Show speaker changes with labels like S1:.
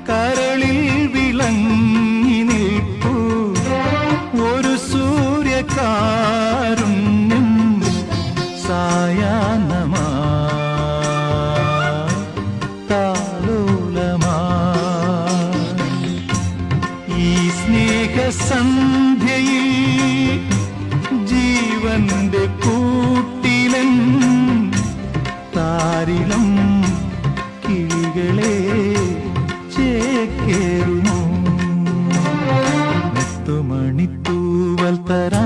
S1: കരളിൽ വിളങ്ങി നിൽപ്പൂ ഒരു സൂര്യകാരുണ്യം സായാഹ്നമാ താലോലമാ ഈ സ്നേഹസന്ധ്യയിൽ ജീവന്റെ കൂട്ടിലൻ താരിളം കിളികളെ ചേക്കേറുമോ മുത്തുമണിത്തൂവൽ തരാ